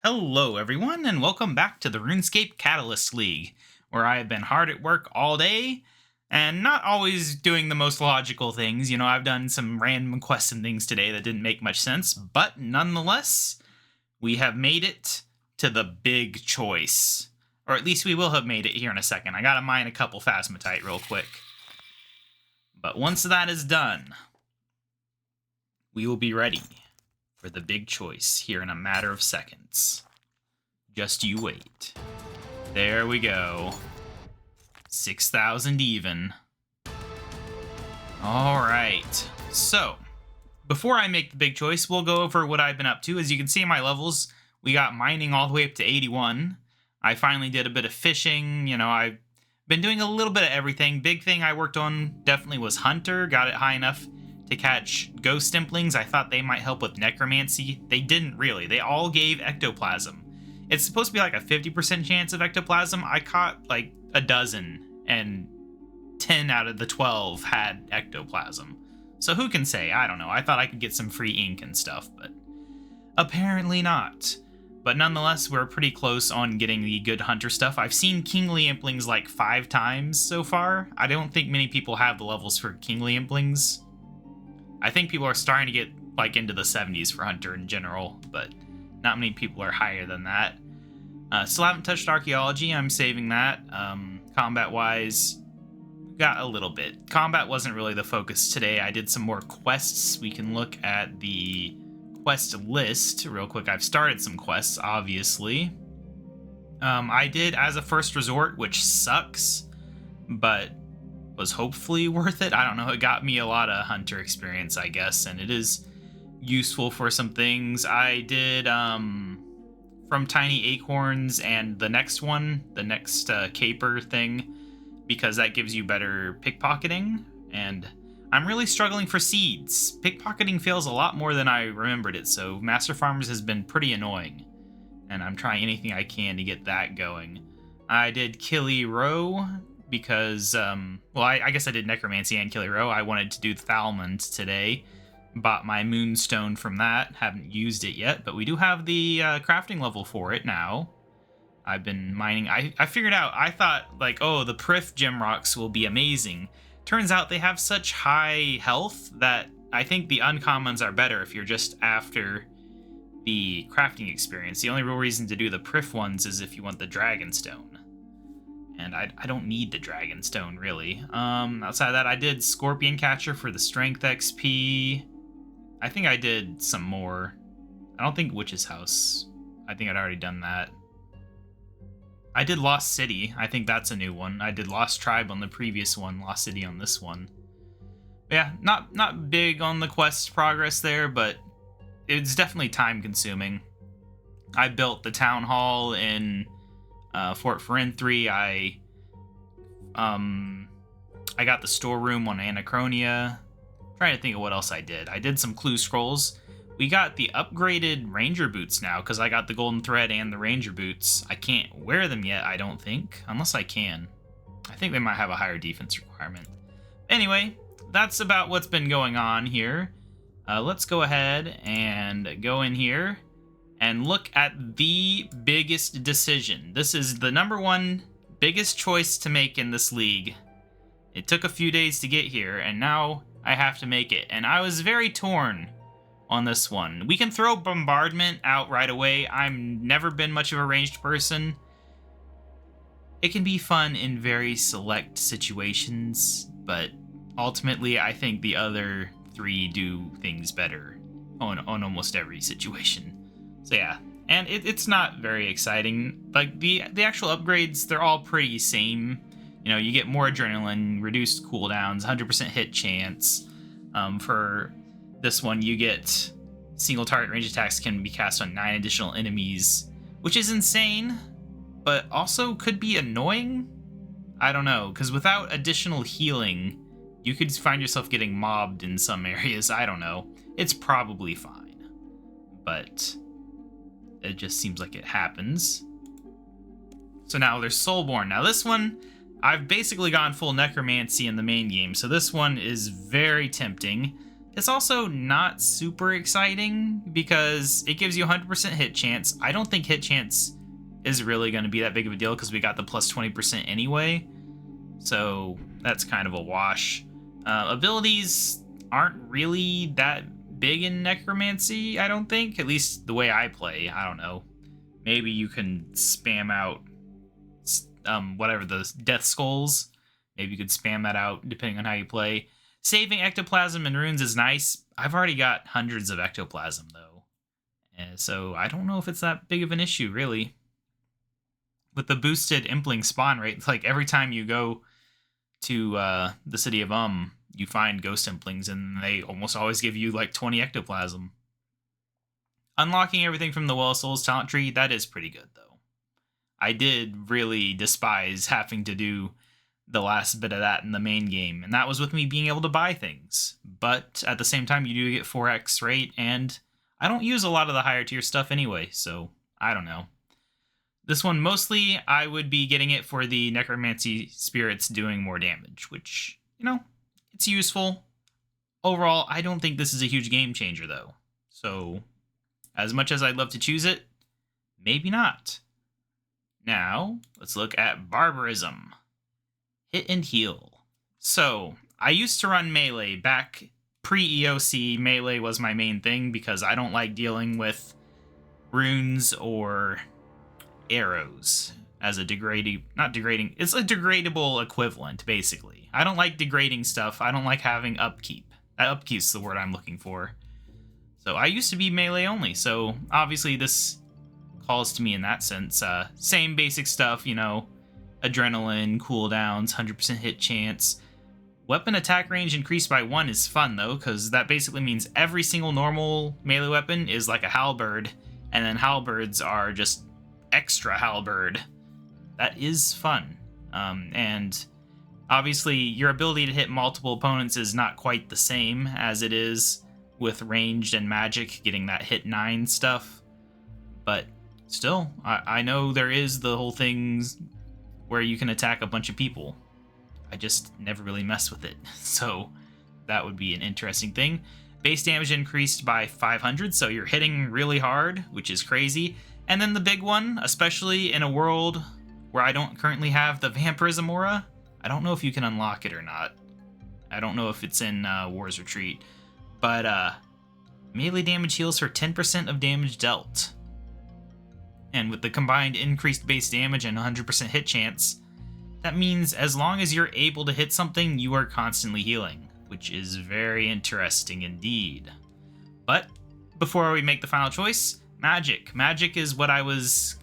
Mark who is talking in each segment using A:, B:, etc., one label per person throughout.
A: Hello, everyone, and welcome back to the RuneScape Catalyst League, where I have been hard at work all day and not always doing the most logical things. I've done some random quests and things today that didn't make much sense, but nonetheless, we have made it to the big choice. Or at least we will have made it here in a second. I gotta mine a couple Phasmatite real quick. But once that is done, we will be ready for the big choice here in a matter of seconds. Just you wait. There we go. 6,000 even. Alright, so before I make the big choice, we'll go over what I've been up to. As you can see in my levels, we got mining all the way up to 81. I finally did a bit of fishing. I've been doing a little bit of everything. Big thing I worked on definitely was Hunter. Got it high enough to catch ghost implings. I thought they might help with necromancy. They didn't really. They all gave ectoplasm. It's supposed to be like a 50% chance of ectoplasm. I caught like a dozen, and 10 out of the 12 had ectoplasm. So who can say? I don't know. I thought I could get some free ink and stuff, but apparently not. But nonetheless, we're pretty close on getting the good hunter stuff. I've seen kingly implings like 5 times so far. I don't think many people have the levels for kingly implings. I think people are starting to get like into the 70s for hunter in general, but not many people are higher than that. Still haven't touched archaeology. I'm saving that. Combat-wise, got a little bit. Combat wasn't really the focus today. I did some more quests. We can look at the quest list real quick. I've started some quests, obviously. I did As a First Resort, which sucks, but was hopefully worth it. I don't know. It got me a lot of hunter experience, I guess, and it is useful for some things. I did From Tiny Acorns and the next one, the next caper thing, because that gives you better pickpocketing, and I'm really struggling for seeds. Pickpocketing fails a lot more than I remembered it, so Master Farmers has been pretty annoying, and I'm trying anything I can to get that going. I did Killy Row because, I guess I did Necromancy and Killy Row. I wanted to do Thalmond today. Bought my Moonstone from that. Haven't used it yet, but we do have the crafting level for it now. I've been mining. I figured out, I thought, like, oh, the Prif gem rocks will be amazing. Turns out they have such high health that I think the uncommons are better if you're just after the crafting experience. The only real reason to do the Prif ones is if you want the Dragonstone. And I don't need the Dragonstone, really. Outside of that, I did Scorpion Catcher for the Strength XP. I think I did some more. I don't think Witch's House. I think I'd already done that. I did Lost City. I think that's a new one. I did Lost Tribe on the previous one, Lost City on this one. But yeah, not big on the quest progress there, but it's definitely time consuming. I built the town hall in Fort Ferenthri. I got the storeroom on Anachronia. Trying to think of what else I did. I did some clue scrolls. We got the upgraded ranger boots now because I got the golden thread and the ranger boots. I can't wear them yet, I don't think, unless I can. I think they might have a higher defense requirement. Anyway, that's about what's been going on here. Let's go ahead and go in here and look at the biggest decision. This is the #1 biggest choice to make in this league. It took a few days to get here, and now I have to make it. And I was very torn on this one. We can throw bombardment out right away. I've never been much of a ranged person. It can be fun in very select situations, but ultimately I think the other 3 do things better on almost every situation. So yeah, and it's not very exciting. Like the actual upgrades, they're all pretty same. You get more adrenaline, reduced cooldowns, 100% hit chance. For this one, you get single target range attacks can be cast on 9 additional enemies, which is insane, but also could be annoying. I don't know, because without additional healing, you could find yourself getting mobbed in some areas. I don't know. It's probably fine, but it just seems like it happens. So now there's Soulborn. Now this one, I've basically gone full necromancy in the main game, so this one is very tempting. It's also not super exciting because it gives you 100% hit chance. I don't think hit chance is really going to be that big of a deal because we got the plus 20% anyway. So that's kind of a wash. Abilities aren't really that big in Necromancy, I don't think. At least the way I play. I don't know. Maybe you can spam out whatever, the Death Skulls. Maybe you could spam that out depending on how you play. Saving Ectoplasm and Runes is nice. I've already got hundreds of Ectoplasm, though. And so I don't know if it's that big of an issue, really. With the boosted Impling spawn rate, like every time you go to the city of you find Ghost Implings, and they almost always give you like 20 Ectoplasm. Unlocking everything from the Well of Souls talent tree, that is pretty good, though. I did really despise having to do the last bit of that in the main game, and that was with me being able to buy things. But at the same time, you do get 4x rate, and I don't use a lot of the higher tier stuff anyway, so I don't know. This one, mostly, I would be getting it for the Necromancy Spirits doing more damage, which, you know, it's useful. Overall, I don't think this is a huge game changer, though. So, as much as I'd love to choose it, maybe not. Now, let's look at Barbarism. Hit and heal. So, I used to run melee. Back pre-EOC, melee was my main thing because I don't like dealing with runes or arrows as a it's a degradable equivalent, basically. I don't like degrading stuff. I don't like having upkeep. Upkeep's the word I'm looking for. So I used to be melee only, so obviously this calls to me in that sense. Same basic stuff, you know, adrenaline, cooldowns, 100% hit chance. Weapon attack range increased by 1 is fun, though, because that basically means every single normal melee weapon is like a halberd, and then halberds are just extra halberd. That is fun. And obviously your ability to hit multiple opponents is not quite the same as it is with ranged and magic, getting that hit 9 stuff. But still, I know there is the whole things where you can attack a bunch of people. I just never really mess with it. So that would be an interesting thing. Base damage increased by 500, so you're hitting really hard, which is crazy. And then the big one, especially in a world where I don't currently have the Vampirism aura, I don't know if you can unlock it or not. I don't know if it's in War's Retreat. But melee damage heals for 10% of damage dealt. And with the combined increased base damage and 100% hit chance, that means as long as you're able to hit something, you are constantly healing, which is very interesting indeed. But before we make the final choice, Magic. Magic is what I was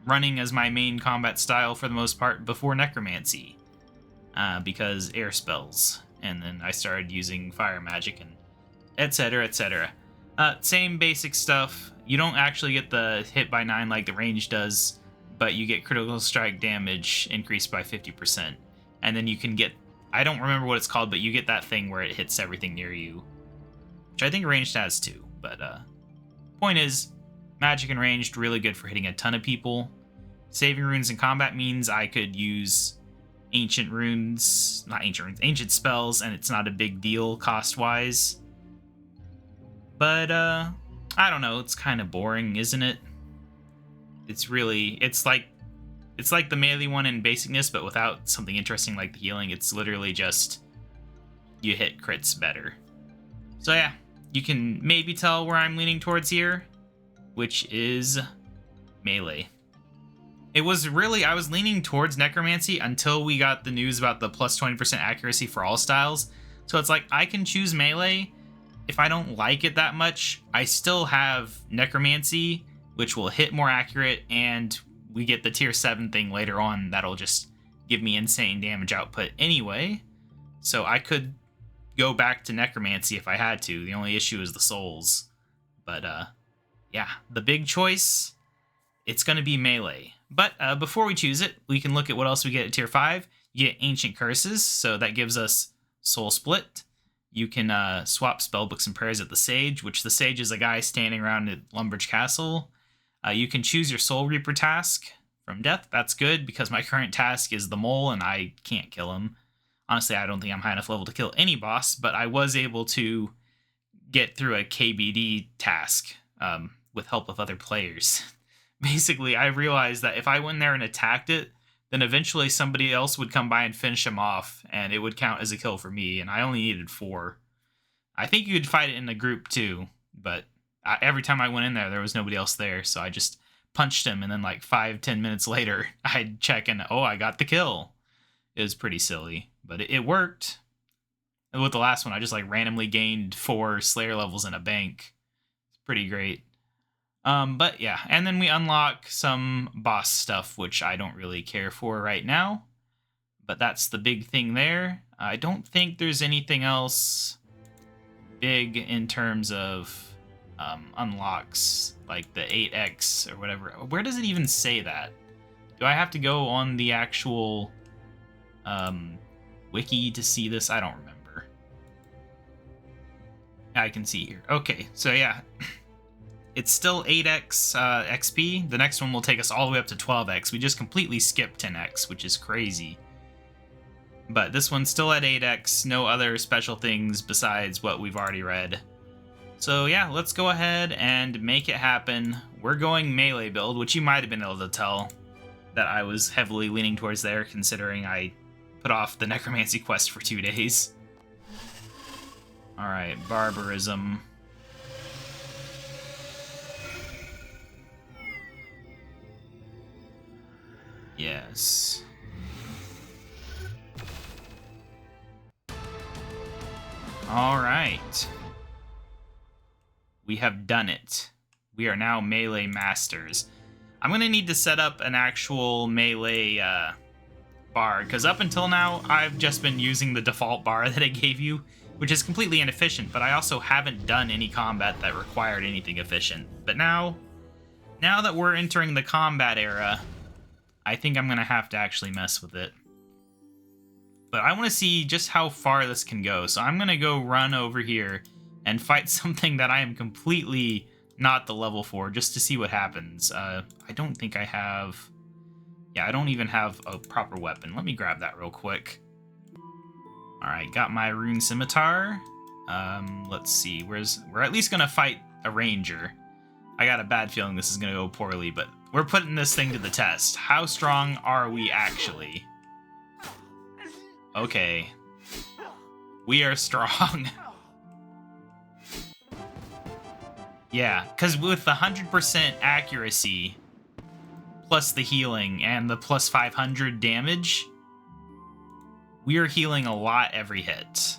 A: running as my main combat style for the most part before Necromancy, because air spells, and then I started using fire magic and etc, etc. Same basic stuff. You don't actually get the hit by 9 like the range does, but you get critical strike damage increased by 50%. And then you can get, I don't remember what it's called, but you get that thing where it hits everything near you, which I think ranged has too. But point is, magic and ranged, really good for hitting a ton of people. Saving runes in combat means I could use ancient runes, not ancient runes, ancient spells, and it's not a big deal cost-wise. But, I don't know, it's kind of boring, isn't it? It's like the melee one in basicness, but without something interesting like the healing. It's literally just, you hit crits better. So yeah, you can maybe tell where I'm leaning towards here, which is melee. It was really, I was leaning towards Necromancy until we got the news about the plus 20% accuracy for all styles. So it's like, I can choose melee. If I don't like it that much, I still have Necromancy, which will hit more accurate, and we get the tier 7 thing later on that'll just give me insane damage output anyway. So I could go back to Necromancy if I had to. The only issue is the souls. But yeah, the big choice, it's going to be melee. But before we choose it, we can look at what else we get at tier 5. You get Ancient Curses, so that gives us Soul Split. You can swap spellbooks and prayers at the Sage, which the Sage is a guy standing around at Lumbridge Castle. You can choose your Soul Reaper task from death. That's good, because my current task is the Mole, and I can't kill him. Honestly, I don't think I'm high enough level to kill any boss, but I was able to get through a KBD task with help of other players. Basically, I realized that if I went there and attacked it, then eventually somebody else would come by and finish him off, and it would count as a kill for me, and I only needed 4. I think you could fight it in a group too, but every time I went in there was nobody else there, so I just punched him, and then like 5-10 minutes later, I'd check and, oh, I got the kill. It was pretty silly, but it worked. And with the last one, I just like randomly gained 4 Slayer levels in a bank. It's pretty great. But yeah, and then we unlock some boss stuff, which I don't really care for right now. But that's the big thing there. I don't think there's anything else big in terms of unlocks, like the 8x or whatever. Where does it even say that? Do I have to go on the actual wiki to see this? I don't remember. I can see here. Okay, so yeah. It's still 8x XP. The next one will take us all the way up to 12x. We just completely skipped 10x, which is crazy. But this one's still at 8x. No other special things besides what we've already read. So yeah, let's go ahead and make it happen. We're going melee build, which you might have been able to tell that I was heavily leaning towards there, considering I put off the necromancy quest for 2 days. Alright, barbarism. Yes. All right. We have done it. We are now melee masters. I'm going to need to set up an actual melee bar, because up until now, I've just been using the default bar that it gave you, which is completely inefficient, but I also haven't done any combat that required anything efficient. But now that we're entering the combat era, I think I'm going to have to actually mess with it. But I want to see just how far this can go. So I'm going to go run over here and fight something that I am completely not the level for, just to see what happens. I don't think I have... Yeah, I don't even have a proper weapon. Let me grab that real quick. Alright, got my rune scimitar. Let's see. We're at least going to fight a ranger. I got a bad feeling this is going to go poorly, but we're putting this thing to the test. How strong are we actually? Okay. We are strong. Yeah, because with the 100% accuracy, plus the healing, and the plus 500 damage, we are healing a lot every hit.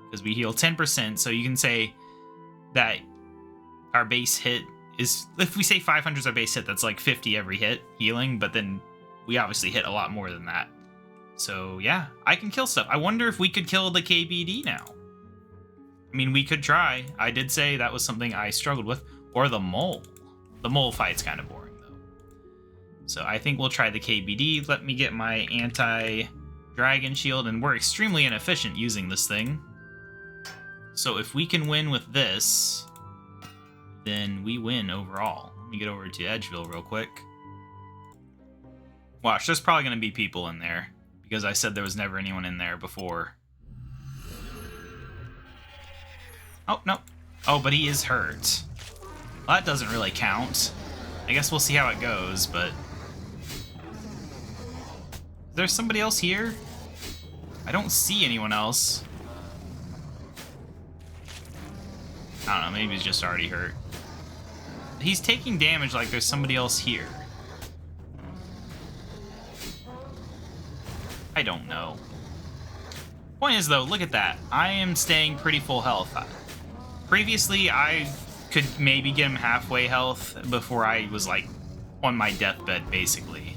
A: Because we heal 10%, so you can say that our base hit is, if we say 500 is our base hit, that's like 50 every hit healing, but then we obviously hit a lot more than that. So yeah, I can kill stuff. I wonder if we could kill the KBD now. I mean, we could try. I did say that was something I struggled with. Or the mole. The mole fight's kind of boring, though. So I think we'll try the KBD. Let me get my anti-dragon shield, and we're extremely inefficient using this thing. So if we can win with this, then we win overall. Let me get over to Edgeville real quick. Watch, there's probably going to be people in there, because I said there was never anyone in there before. Oh, no. Oh, but he is hurt. Well, that doesn't really count. I guess we'll see how it goes, but... Is there somebody else here? I don't see anyone else. I don't know, maybe he's just already hurt. He's taking damage like there's somebody else here. I don't know. Point is, though, look at that. I am staying pretty full health. Previously, I could maybe get him halfway health before I was, like, on my deathbed, basically.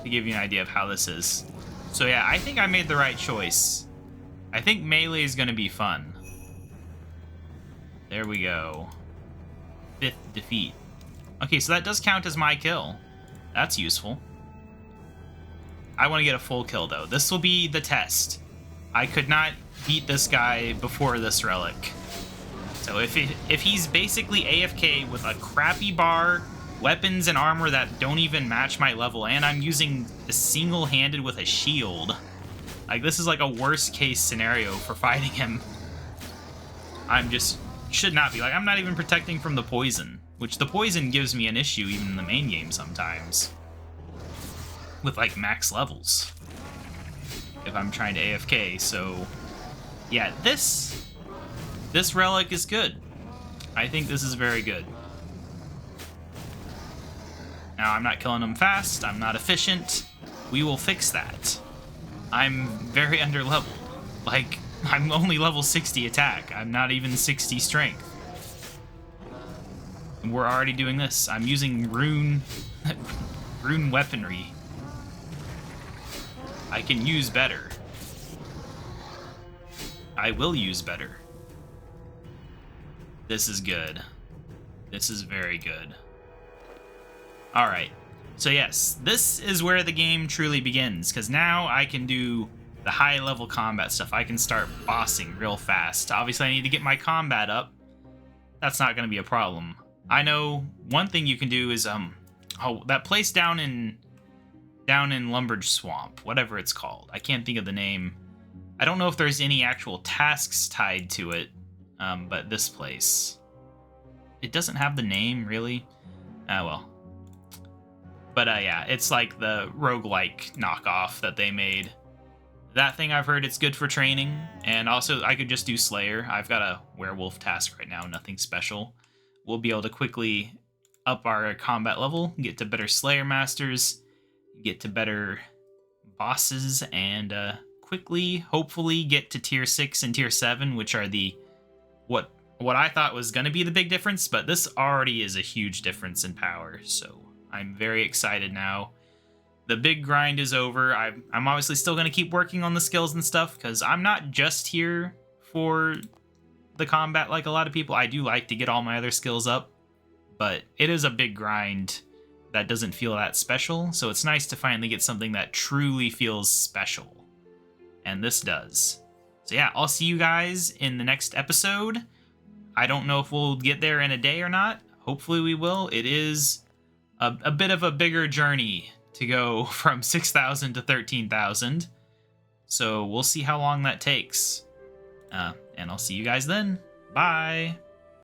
A: To give you an idea of how this is. So, yeah, I think I made the right choice. I think melee is going to be fun. There we go. 5th defeat. Okay, so that does count as my kill. That's useful. I want to get a full kill, though. This will be the test. I could not beat this guy before this relic. So if he's basically AFK with a crappy bar, weapons and armor that don't even match my level, and I'm using a single-handed with a shield, like, this is like a worst-case scenario for fighting him. I'm just should not be. Like, I'm not even protecting from the poison, which the poison gives me an issue even in the main game sometimes with like max levels if I'm trying to AFK. So yeah, this relic is good. I think this is very good. Now, I'm not killing them fast, I'm not efficient. We will fix that. I'm very underleveled. Like, I'm only level 60 attack. I'm not even 60 strength. And we're already doing this. I'm using rune weaponry. I can use better. I will use better. This is good. This is very good. Alright. So yes, this is where the game truly begins, because now I can do the high-level combat stuff. I can start bossing real fast. Obviously, I need to get my combat up. That's not going to be a problem. I know one thing you can do is, that place down in Lumberge Swamp, whatever it's called. I can't think of the name. I don't know if there's any actual tasks tied to it, but this place. It doesn't have the name, really. Well. But yeah, it's like the roguelike knockoff that they made. That thing, I've heard it's good for training, and also I could just do Slayer. I've got a werewolf task right now, nothing special. We'll be able to quickly up our combat level, get to better Slayer masters, get to better bosses, and quickly, hopefully, get to tier 6 and tier 7, which are the what I thought was going to be the big difference, but this already is a huge difference in power, so I'm very excited now. The big grind is over. I'm obviously still going to keep working on the skills and stuff, because I'm not just here for the combat like a lot of people. I do like to get all my other skills up, but it is a big grind that doesn't feel that special, so it's nice to finally get something that truly feels special. And this does. So yeah, I'll see you guys in the next episode. I don't know if we'll get there in a day or not. Hopefully we will. It is a bit of a bigger journey to go from 6,000 to 13,000. So we'll see how long that takes. And I'll see you guys then. Bye!